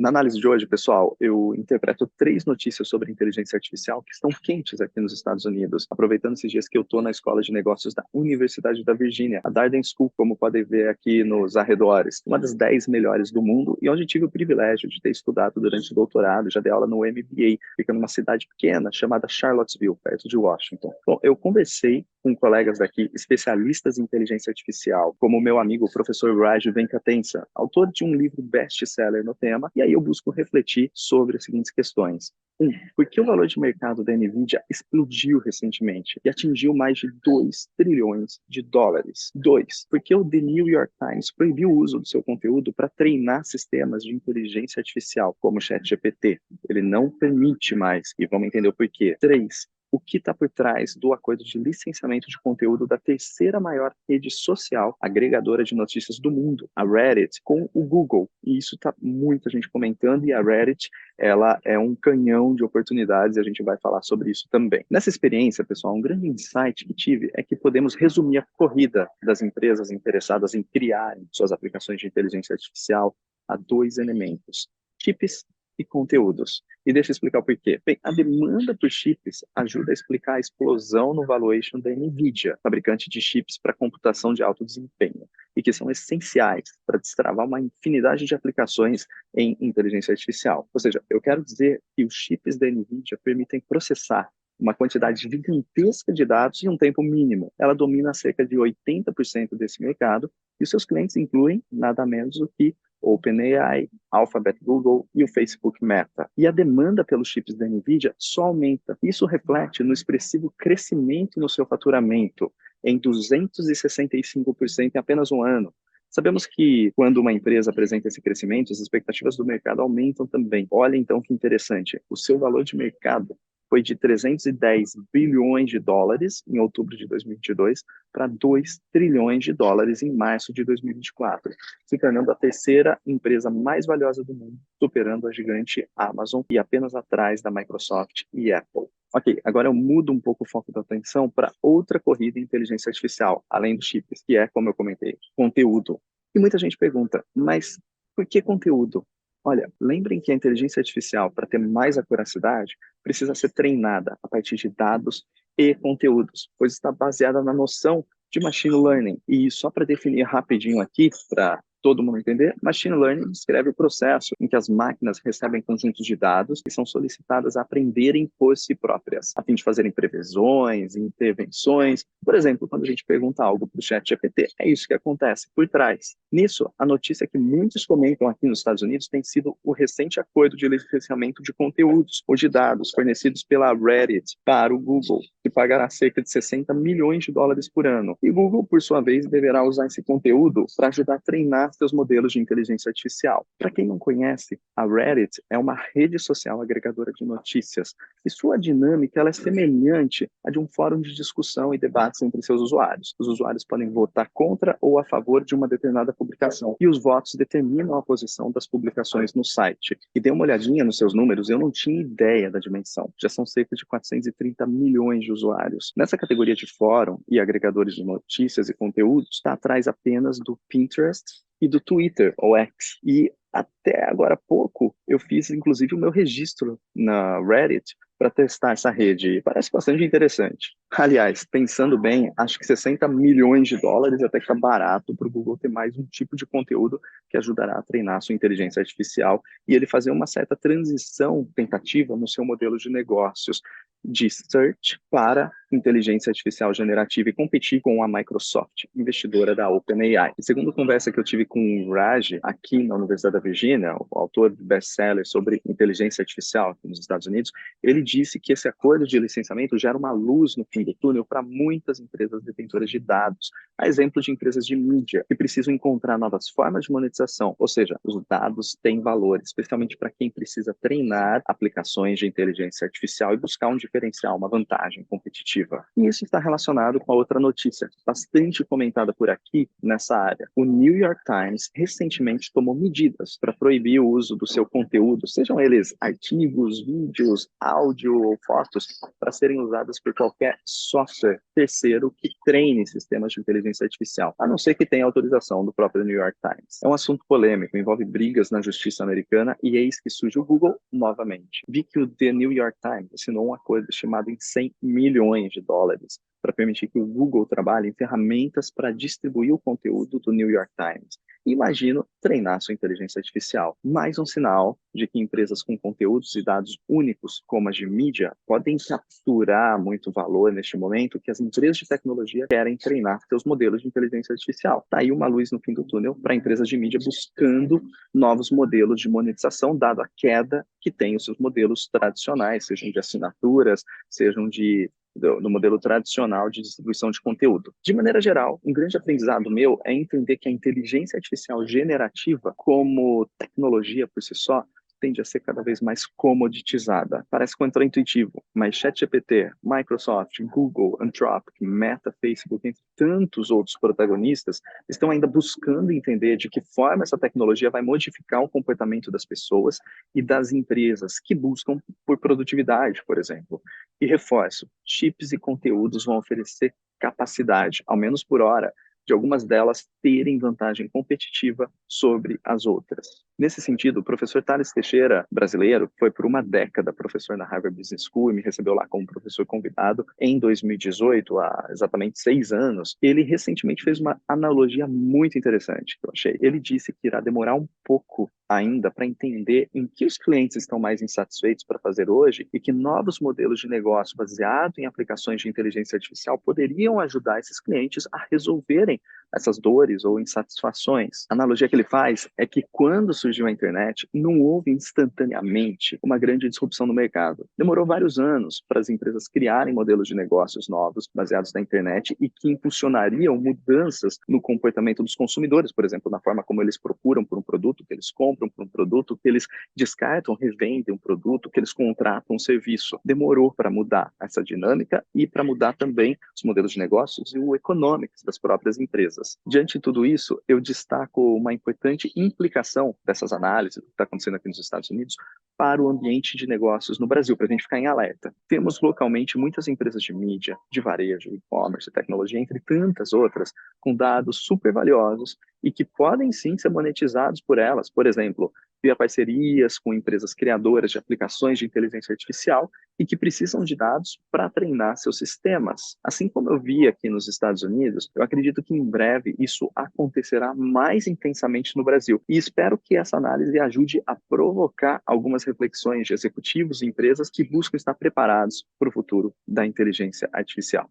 Na análise de hoje, pessoal, eu interpreto 3 notícias sobre inteligência artificial que estão quentes aqui nos Estados Unidos, aproveitando esses dias que eu estou na Escola de Negócios da Universidade da Virgínia, a Darden School, como podem ver aqui nos arredores, uma das 10 melhores do mundo e onde tive o privilégio de ter estudado durante o doutorado, já dei aula no MBA, fica numa cidade pequena chamada Charlottesville, perto de Washington. Bom, eu conversei com colegas daqui, especialistas em inteligência artificial, como o meu amigo o professor Raj Venkatensa, autor de um livro best-seller no tema, e aí eu busco refletir sobre as seguintes questões. Por que o valor de mercado da NVIDIA explodiu recentemente e atingiu mais de 2 trilhões de dólares? 2. Por que o The New York Times proibiu o uso do seu conteúdo para treinar sistemas de inteligência artificial, como o ChatGPT? Ele não permite mais, e vamos entender o porquê. 3. O que está por trás do acordo de licenciamento de conteúdo da terceira maior rede social agregadora de notícias do mundo, a Reddit, com o Google. E isso está muita gente comentando, e a Reddit, ela é um canhão de oportunidades, e a gente vai falar sobre isso também. Nessa experiência, pessoal, um grande insight que tive é que podemos resumir a corrida das empresas interessadas em criarem suas aplicações de inteligência artificial a 2 elementos: chips e conteúdos. E deixa eu explicar o porquê. Bem, a demanda por chips ajuda a explicar a explosão no valuation da NVIDIA, fabricante de chips para computação de alto desempenho, e que são essenciais para destravar uma infinidade de aplicações em inteligência artificial. Ou seja, eu quero dizer que os chips da NVIDIA permitem processar uma quantidade gigantesca de dados em um tempo mínimo. Ela domina cerca de 80% desse mercado, e os seus clientes incluem nada menos do que OpenAI, Alphabet Google e o Facebook Meta. E a demanda pelos chips da NVIDIA só aumenta. Isso reflete no expressivo crescimento no seu faturamento, em 265% em apenas um ano. Sabemos que quando uma empresa apresenta esse crescimento, as expectativas do mercado aumentam também. Olha então que interessante, o seu valor de mercado foi de 310 bilhões de dólares em outubro de 2022 para 2 trilhões de dólares em março de 2024, se tornando a terceira empresa mais valiosa do mundo, superando a gigante Amazon e apenas atrás da Microsoft e Apple. Ok, agora eu mudo um pouco o foco da atenção para outra corrida em inteligência artificial, além dos chips, que é, como eu comentei, conteúdo. E muita gente pergunta, mas por que conteúdo? Olha, lembrem que a inteligência artificial, para ter mais acuracidade, precisa ser treinada a partir de dados e conteúdos, pois está baseada na noção de machine learning. E só para definir rapidinho aqui, para todo mundo entender, machine learning descreve o processo em que as máquinas recebem conjuntos de dados e são solicitadas a aprenderem por si próprias, a fim de fazerem previsões, intervenções. Por exemplo, quando a gente pergunta algo para o ChatGPT, é isso que acontece por trás. Nisso, a notícia que muitos comentam aqui nos Estados Unidos tem sido o recente acordo de licenciamento de conteúdos ou de dados fornecidos pela Reddit para o Google, que pagará cerca de 60 milhões de dólares por ano. E Google, por sua vez, deverá usar esse conteúdo para ajudar a treinar seus modelos de inteligência artificial. Para quem não conhece, a Reddit é uma rede social agregadora de notícias e sua dinâmica ela é semelhante à de um fórum de discussão e debates entre seus usuários. Os usuários podem votar contra ou a favor de uma determinada publicação e os votos determinam a posição das publicações no site. E dê uma olhadinha nos seus números, eu não tinha ideia da dimensão. Já são cerca de 430 milhões de usuários. Nessa categoria de fórum e agregadores de notícias e conteúdos, está atrás apenas do Pinterest e do Twitter, ou X. E até agora há pouco, eu fiz inclusive o meu registro na Reddit para testar essa rede. E parece bastante interessante. Aliás, pensando bem, acho que 60 milhões de dólares até que está barato para o Google ter mais um tipo de conteúdo que ajudará a treinar a sua inteligência artificial e ele fazer uma certa transição tentativa no seu modelo de negócios de search para inteligência artificial generativa e competir com a Microsoft, investidora da OpenAI. E segundo a conversa que eu tive com o Raj, aqui na Universidade da Virgínia, o autor do best-seller sobre inteligência artificial aqui nos Estados Unidos, ele disse que esse acordo de licenciamento gera uma luz no fim do túnel para muitas empresas detentoras de dados, a exemplo de empresas de mídia, que precisam encontrar novas formas de monetização, ou seja, os dados têm valor, especialmente para quem precisa treinar aplicações de inteligência artificial e buscar onde diferencial, uma vantagem competitiva. E isso está relacionado com a outra notícia, bastante comentada por aqui nessa área. O New York Times recentemente tomou medidas para proibir o uso do seu conteúdo, sejam eles artigos, vídeos, áudio ou fotos, para serem usadas por qualquer software terceiro que treine sistemas de inteligência artificial, a não ser que tenha autorização do próprio New York Times. É um assunto polêmico, envolve brigas na justiça americana e eis que surge o Google novamente. Vi que o The New York Times assinou um acordo estimado em 100 milhões de dólares para permitir que o Google trabalhe em ferramentas para distribuir o conteúdo do New York Times. Imagino treinar sua inteligência artificial. Mais um sinal de que empresas com conteúdos e dados únicos, como as de mídia, podem capturar muito valor neste momento que as empresas de tecnologia querem treinar seus modelos de inteligência artificial. Está aí uma luz no fim do túnel para empresas de mídia buscando novos modelos de monetização, dado a queda que tem os seus modelos tradicionais, sejam de assinaturas, sejam do modelo tradicional de distribuição de conteúdo. De maneira geral, um grande aprendizado meu é entender que a inteligência artificial generativa, como tecnologia por si só, tende a ser cada vez mais comoditizada. Parece contraintuitivo, mas ChatGPT, Microsoft, Google, Anthropic, Meta, Facebook, entre tantos outros protagonistas, estão ainda buscando entender de que forma essa tecnologia vai modificar o comportamento das pessoas e das empresas que buscam por produtividade, por exemplo. E reforço, chips e conteúdos vão oferecer capacidade, ao menos por hora, de algumas delas terem vantagem competitiva sobre as outras. Nesse sentido, o professor Thales Teixeira, brasileiro, foi por uma década professor na Harvard Business School e me recebeu lá como professor convidado em 2018, há exatamente 6 anos. Ele recentemente fez uma analogia muito interessante, que eu achei. Ele disse que irá demorar um pouco ainda para entender em que os clientes estão mais insatisfeitos para fazer hoje e que novos modelos de negócio baseados em aplicações de inteligência artificial poderiam ajudar esses clientes a resolverem essas dores ou insatisfações. A analogia que ele faz é que quando surgiu a internet, não houve instantaneamente uma grande disrupção no mercado. Demorou vários anos para as empresas criarem modelos de negócios novos baseados na internet e que impulsionariam mudanças no comportamento dos consumidores, por exemplo, na forma como eles procuram por um produto, que eles compram por um produto, que eles descartam, revendem um produto, que eles contratam um serviço. Demorou para mudar essa dinâmica e para mudar também os modelos de negócios e o econômicos das próprias empresas. Diante de tudo isso, eu destaco uma importante implicação dessas análises, do que está acontecendo aqui nos Estados Unidos, para o ambiente de negócios no Brasil, para a gente ficar em alerta. Temos localmente muitas empresas de mídia, de varejo, e-commerce, tecnologia, entre tantas outras, com dados super valiosos e que podem sim ser monetizados por elas. Por exemplo, via parcerias com empresas criadoras de aplicações de inteligência artificial e que precisam de dados para treinar seus sistemas. Assim como eu vi aqui nos Estados Unidos, eu acredito que em breve isso acontecerá mais intensamente no Brasil. E espero que essa análise ajude a provocar algumas reflexões de executivos e empresas que buscam estar preparados para o futuro da inteligência artificial.